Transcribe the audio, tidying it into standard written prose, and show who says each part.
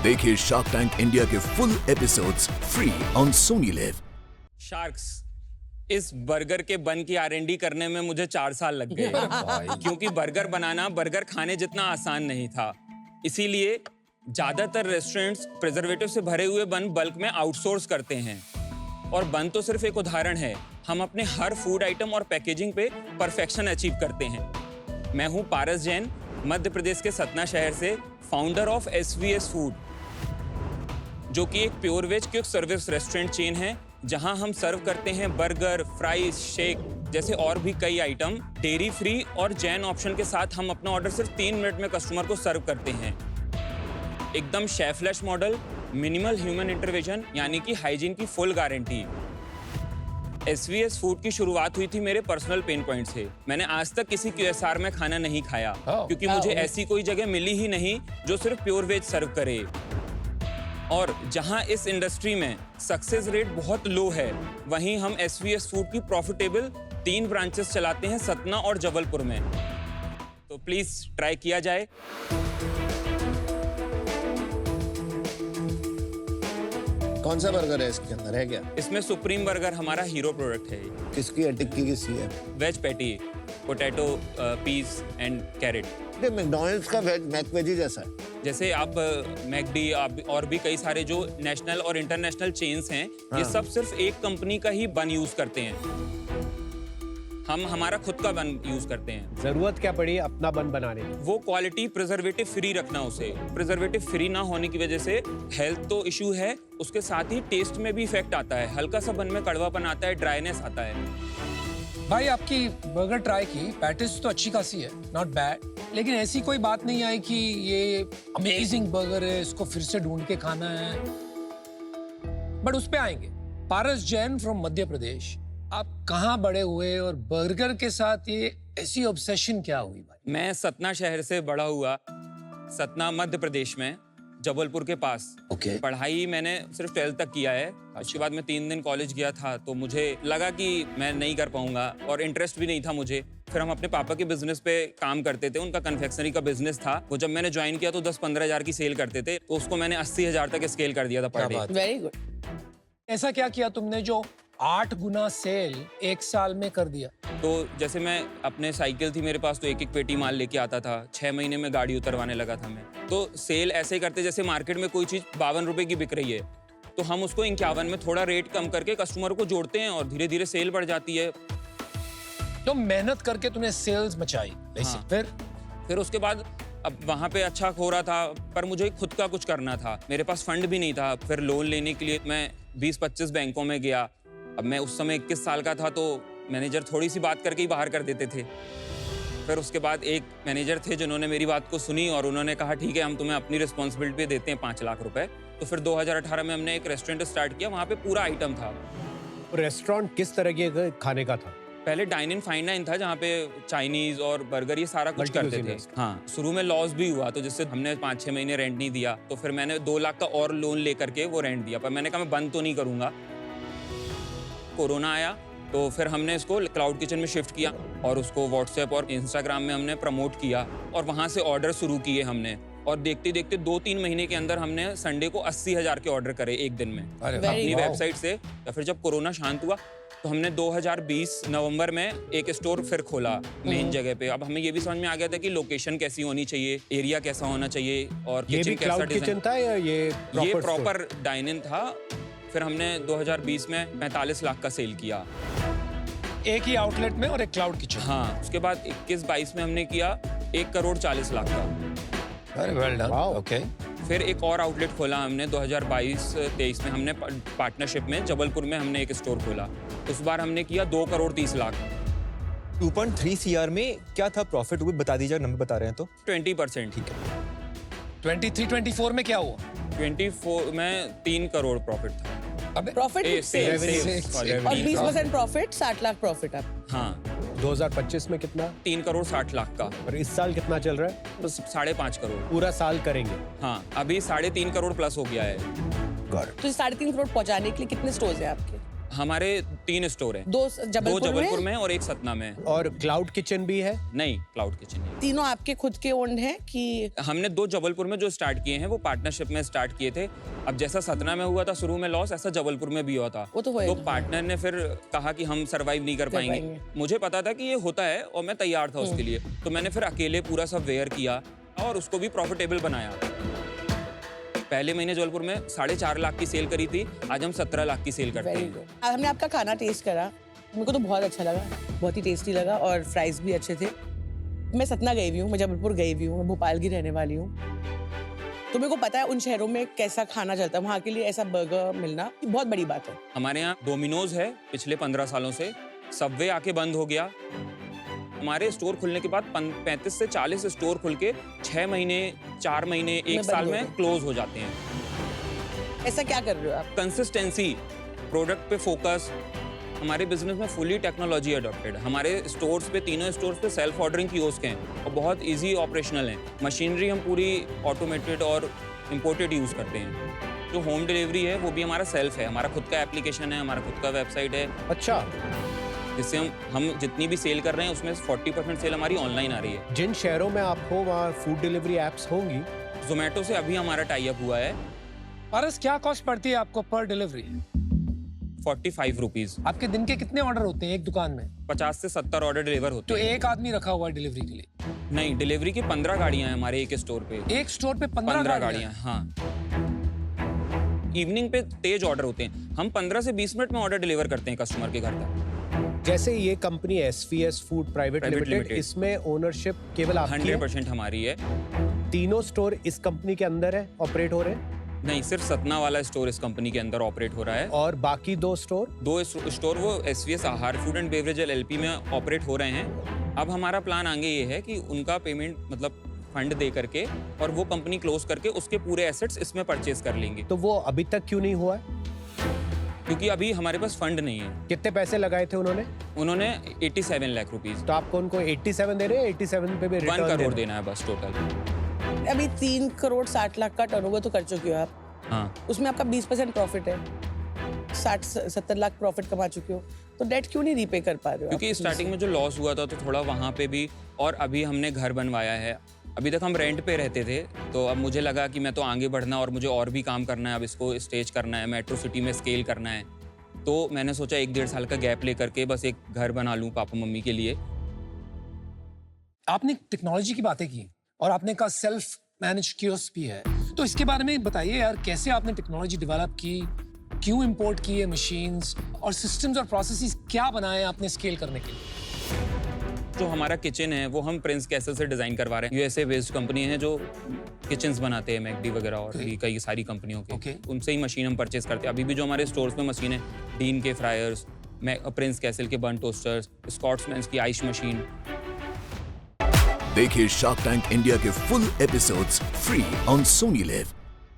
Speaker 1: देखिए shark tank India के full episodes free on Sony live.
Speaker 2: Sharks, इस burger के बन की R&D करने में मुझे 4 साल लग गए क्योंकि बर्गर बनाना बर्गर खाने जितना आसान नहीं था। इसीलिए ज्यादातर रेस्टोरेंट्स प्रिजर्वेटिव से भरे हुए बन बल्क में आउटसोर्स करते हैं। और बन तो सिर्फ एक उदाहरण है, हम अपने हर फूड आइटम और पैकेजिंग पे परफेक्शन अचीव करते हैं। मैं हूँ पारस जैन, मध्य प्रदेश के सतना शहर से, फाउंडर ऑफ SVS फूड, जो कि एक pure veg quick service restaurant chain है जहां हम सर्व करते हैं बर्गर, फ्राइज, शेक जैसे और भी कई आइटम डेयरी फ्री और जैन ऑप्शन के साथ। हम अपना ऑर्डर सिर्फ 3 मिनट में कस्टमर को सर्व करते हैं। एकदम शेफलेस मॉडल, मिनिमल ह्यूमन इंटरवेंशन यानी कि हाइजीन की फुल गारंटी। SVS फूड की शुरुआत हुई थी मेरे पर्सनल पेन पॉइंट से। मैंने आज तक किसी QSR में खाना नहीं खाया क्योंकि मुझे ऐसी कोई जगह मिली ही नहीं जो सिर्फ प्योर वेज सर्व करे। और जहां इस इंडस्ट्री में सक्सेस रेट बहुत लो है, वहीं हम SVS फूड की प्रॉफिटेबल 3 ब्रांचेस चलाते हैं सतना और जबलपुर में। तो प्लीज ट्राई किया जाए।
Speaker 3: कौन सा बर्गर है इसके अंदर, है क्या?
Speaker 2: इसमें सुप्रीम बर्गर हमारा हीरो प्रोडक्ट है।
Speaker 3: किसकी है, टिक्की किसकी है?
Speaker 2: Veg patty, potato, peas and carrot.
Speaker 3: ये मैकडॉनल्ड्स का मैक वेजी जैसा है।
Speaker 2: जैसे आप मैकडी और भी कई सारे जो नेशनल और इंटरनेशनल चेन्स हैं, ये सब सिर्फ एक कंपनी का ही बन यूज करते हैं। हम हमारा खुद का बन यूज करते हैं।
Speaker 4: जरूरत क्या पड़ी अपना बन बनाने की?
Speaker 2: वो क्वालिटी प्रिजर्वेटिव फ्री रखना, उसे प्रिजर्वेटिव फ्री ना होने की वजह से हेल्थ तो इशू है, उसके साथ ही टेस्ट में भी इफेक्ट आता है। हल्का सा बन में कड़वापन आता है, ड्राइनेस आता है।
Speaker 5: भाई आपकी बर्गर ट्राई की, पैटिस तो अच्छी खासी है, नॉट बैड, लेकिन ऐसी कोई बात नहीं आई कि ये अमेजिंग बर्गर है, इसको फिर से ढूंढ के खाना है। बट उस पे आएंगे। पारस जैन फ्रॉम मध्य प्रदेश, आप कहाँ बड़े हुए और बर्गर के साथ ये ऐसी ऑब्सेशन क्या हुई भाई?
Speaker 2: मैं सतना शहर से बड़ा हुआ, सतना मध्य प्रदेश में, जबलपुर के पास। पढ़ाई मैंने सिर्फ 12th तक किया है। उसके बाद मैं 3 दिन कॉलेज गया था तो मुझे लगा कि मैं नहीं कर पाऊंगा और इंटरेस्ट भी नहीं था मुझे। फिर हम अपने पापा के बिजनेस पे काम करते थे, उनका कन्फेक्शनरी का बिजनेस था। वो जब मैंने ज्वाइन किया तो 10-15 हज़ार की सेल करते थे, तो उसको मैंने 80,000 तक स्केल कर दिया था पर डे।
Speaker 6: Very good.
Speaker 5: ऐसा क्या किया तुमने जो 8 गुना सेल 1 साल में कर दिया?
Speaker 2: तो जैसे मैं अपने साइकिल थी मेरे पास, तो एक पेटी माल लेके आता था। 6 महीने में गाड़ी उतरवाने लगा था मैं। तो सेल ऐसे ही करते जैसे मार्केट में कोई चीज 52 रुपए की बिक रही है, तो हम उसको 51 में थोड़ा रेट कम करके कस्टमर को जोड़ते हैं और धीरे धीरे सेल बढ़ जाती है।
Speaker 5: तो मेहनत करके तूने सेल्स मचाई।
Speaker 2: हाँ।
Speaker 5: फिर
Speaker 2: उसके बाद अब वहाँ पे अच्छा हो रहा था, पर मुझे खुद का कुछ करना था। मेरे पास फंड भी नहीं था। फिर लोन लेने के लिए मैं 20-25 बैंकों में गया। अब मैं उस समय 21 साल का था, तो मैनेजर थोड़ी सी बात करके ही बाहर कर देते थे। फिर उसके बाद एक मैनेजर थे जिन्होंने मेरी बात को सुनी और उन्होंने कहा ठीक है, हम तुम्हें अपनी रिस्पॉन्सिबिलिटी देते हैं 5 लाख रुपए। तो फिर 2018 में हमने एक रेस्टोरेंट स्टार्ट किया। वहाँ पे पूरा आइटम था।
Speaker 4: रेस्टोरेंट किस तरह के खाने का था?
Speaker 2: पहले डाइन इन फाइन डाइन था, जहाँ पे चाइनीज और बर्गर ये सारा कुछ करते थे। हाँ, शुरू में लॉस भी हुआ, तो जिससे हमने 5-6 महीने रेंट नहीं दिया। तो फिर मैंने 2 लाख का और लोन लेकर के वो रेंट दिया। पर मैंने कहा मैं बंद तो नहीं करूंगा। कोरोना आया तो फिर हमने इसको क्लाउड किचन में शिफ्ट किया और उसको व्हाट्सएप और इंस्टाग्राम में हमने प्रमोट किया और वहाँ से ऑर्डर शुरू किए हमने। और देखते देखते 2-3 महीने के अंदर हमने संडे को 80,000 के ऑर्डर करे एक दिन में अपनी वेबसाइट से। या फिर जब कोरोना शांत हुआ तो हमने 2020 नवंबर में एक स्टोर फिर खोला मेन जगह पे। अब हमें ये भी समझ में आ गया था कि लोकेशन कैसी होनी चाहिए, एरिया कैसा होना चाहिए और किचन कैसा डिजाइन
Speaker 4: था या ये
Speaker 2: प्रॉपर डाइन इन था। फिर हमने 2020 में 45 लाख का सेल किया,
Speaker 5: एक ही आउटलेट में और एक क्लाउड किचन।
Speaker 2: हाँ, उसके बाद 21-22 में हमने किया 1,40 लाख का।
Speaker 3: Very well done. ओके।
Speaker 2: फिर एक और आउटलेट खोला हमने 2022-23 में। हमने पार्टनरशिप में जबलपुर में हमने एक स्टोर खोला। उस बार हमने किया 2,30 लाख।
Speaker 7: 2.3 CR में क्या था प्रॉफिट, वो बता दीजिए, नंबर बता रहे हैं तो।
Speaker 2: 20%। ठीक है।
Speaker 5: 23-24 में क्या हुआ?
Speaker 2: 24 में 3 करोड़ प्रॉफिट था।
Speaker 6: प्रॉफिट और 20% प्रॉफिट, 60 लाख प्रॉफिट आप।
Speaker 2: हाँ।
Speaker 4: 2025 में कितना?
Speaker 2: 3,60 लाख का।
Speaker 4: और इस साल कितना चल रहा है?
Speaker 2: बस 5.5 करोड़।
Speaker 4: पूरा साल करेंगे?
Speaker 2: हाँ, अभी 3.5 करोड़ प्लस हो गया है।
Speaker 6: तो 3.5 करोड़ पहुंचाने के लिए कितने स्टोर्स हैं आपके?
Speaker 2: हमारे 3 स्टोर हैं,
Speaker 6: 2
Speaker 2: दो
Speaker 6: जबलपुर
Speaker 2: जबलपुर
Speaker 6: में,
Speaker 2: में और एक सतना में।
Speaker 4: और क्लाउड किचन भी है?
Speaker 2: नहीं, क्लाउड किचन नहीं।
Speaker 6: तीनों आपके खुद के ओन्ड हैं कि
Speaker 2: हमने 2 जबलपुर में जो स्टार्ट किए हैं वो पार्टनरशिप में स्टार्ट किए थे। अब जैसा सतना में हुआ था शुरू में लॉस, ऐसा जबलपुर में भी हुआ था।
Speaker 6: वो तो होएगा।
Speaker 2: पार्टनर ने फिर कहा कि हम सरवाइव नहीं कर पाएंगे। मुझे पता था कि ये होता है और मैं तैयार था उसके लिए, तो मैंने फिर अकेले पूरा सब वेयर किया और उसको भी प्रॉफिटेबल बनाया। पहले महीने जबलपुर में 4.5 लाख की सेल करी थी, आज हम 17 लाख की सेल करते
Speaker 6: वेरी
Speaker 2: हैं।
Speaker 6: गुड। हमने आपका खाना टेस्ट करा, मेरे को तो बहुत अच्छा लगा, बहुत ही टेस्टी लगा और फ्राइज भी अच्छे थे। मैं सतना गई हुई हूँ, मैं जबलपुर गई हुई हूँ, मैं भोपाल की रहने वाली हूँ, तो मेरे को पता है उन शहरों में कैसा खाना चलता है। वहाँ के लिए ऐसा बर्गर मिलना बहुत बड़ी बात है।
Speaker 2: हमारे यहाँ डोमिनोज है पिछले 15 सालों से, सबवे आके बंद हो गया। हमारे स्टोर खुलने के बाद 35 से 40 स्टोर खुल के 6 महीने, 4 महीने, 1 साल में क्लोज हो जाते हैं।
Speaker 6: ऐसा क्या कर रहे हो आप?
Speaker 2: कंसिस्टेंसी, प्रोडक्ट पे फोकस। हमारे बिजनेस में फुली टेक्नोलॉजी अडॉप्टेड। हमारे स्टोर्स पे, तीनों स्टोर्स पे सेल्फ ऑर्डरिंग कियोस्क हैं और बहुत इजी ऑपरेशनल हैं। मशीनरी हम पूरी ऑटोमेटेड और इम्पोर्टेड यूज़ करते हैं। जो होम डिलीवरी है वो भी हमारा सेल्फ है, हमारा खुद का एप्लीकेशन है, हमारा खुद का वेबसाइट है,
Speaker 4: अच्छा।
Speaker 2: जिससे हम जितनी भी सेल कर रहे हैं उसमें 40% सेल हमारी ऑनलाइन आ रही है।
Speaker 4: जिन शहरों में आप हो वहाँ फूड डिलीवरी एप्स होंगी।
Speaker 2: जोमेटो से अभी हमारा टाई अप हुआ है।
Speaker 5: पारस, क्या कॉस्ट पड़ती है आपको पर डिलीवरी?
Speaker 2: 45 रुपीज।
Speaker 5: आपके दिन के कितने ऑर्डर होते हैं एक दुकान में?
Speaker 2: 50 से 70 ऑर्डर डिलीवर होते
Speaker 5: तो
Speaker 2: हैं।
Speaker 5: एक आदमी रखा हुआ है डिलीवरी के लिए?
Speaker 2: नहीं, डिलीवरी की 15 गाड़ियां हैं हमारे एक स्टोर पे।
Speaker 5: एक स्टोर पे 15
Speaker 2: गाड़ियां, हाँ। इवनिंग पे तेज ऑर्डर होते हैं, हम 15 से 20 मिनट में ऑर्डर डिलीवर करते हैं कस्टमर के घर तक।
Speaker 4: जैसे ये company SVS food private limited, इसमें ओनरशिप केवल आपकी है?
Speaker 2: 100% हमारी है।
Speaker 4: तीनों स्टोर इस कंपनी के अंदर है, ऑपरेट हो रहे हैं?
Speaker 2: नहीं, सिर्फ सतना वाला स्टोर इस कंपनी के अंदर ऑपरेट हो रहा है।
Speaker 4: और बाकी 2 स्टोर?
Speaker 2: 2 स्टोर वो SVS आहार फूड एंड बेवरेज LLP में ऑपरेट हो रहे हैं। अब हमारा प्लान आगे ये है कि उनका पेमेंट मतलब फंड दे करके और वो कंपनी क्लोज करके उसके पूरे एसेट्स इसमें परचेज कर लेंगे।
Speaker 4: तो वो अभी तक क्यों नहीं हुआ है?
Speaker 2: क्योंकि अभी हमारे पास फंड नहीं है।
Speaker 4: कितने पैसे लगाए थे उन्होंने?
Speaker 2: उन्होंने 87 लाख रुपीज।
Speaker 4: तो आपको उनको 87 दे रहे हैं, 87 पे भी
Speaker 2: 1
Speaker 4: रिटर्न
Speaker 2: करोड़ देना है बस टोटल।
Speaker 6: अभी 3 करोड़ 60 लाख का टर्नओवर तो कर चुके हो आप,
Speaker 2: हाँ,
Speaker 6: उसमें आपका 20% प्रॉफिट है, 60-70 लाख प्रॉफिट कमा चुके हो, तो डेट क्यों नहीं रीपे कर पा रहे हो?
Speaker 2: क्योंकि स्टार्टिंग में जो लॉस हुआ था तो थोड़ा वहाँ पे भी, और अभी हमने घर बनवाया है। अभी तक हम रेंट पे रहते थे, तो अब मुझे लगा कि मैं तो आगे बढ़ना और मुझे और भी काम करना है, अब इसको स्टेज करना है, मेट्रो सिटी में स्केल करना है। तो मैंने सोचा 1-1.5 साल का गैप लेकर के बस एक घर बना लूँ पापा मम्मी के लिए।
Speaker 5: आपने टेक्नोलॉजी की बातें की और आपने कहा सेल्फ मैनेज कियोस्क भी है, तो इसके बारे में बताइए यार, कैसे आपने टेक्नोलॉजी डेवलप की, क्यों इंपोर्ट किए मशीन्स और सिस्टम्स और प्रोसेसेस क्या बनाए आपने स्केल करने के लिए?
Speaker 2: जो हमारा किचन है वो हम प्रिंस कैसल से डिजाइन करवा रहे हैं। USA बेस्ड कंपनी है जो किचन्स बनाते हैं, मैकडी वगैरह और भी कई सारी कंपनियों के। उनसे ही मशीन हम परचेज करते हैं। अभी भी जो हमारे स्टोर्स में मशीन है, डीन के फ्रायर्स, प्रिंस कैसल के बन टोस्टर्स, स्कॉट्समैन्स की आइस मशीन।
Speaker 1: देखिए शार्क टैंक इंडिया के full episodes free on Sony live.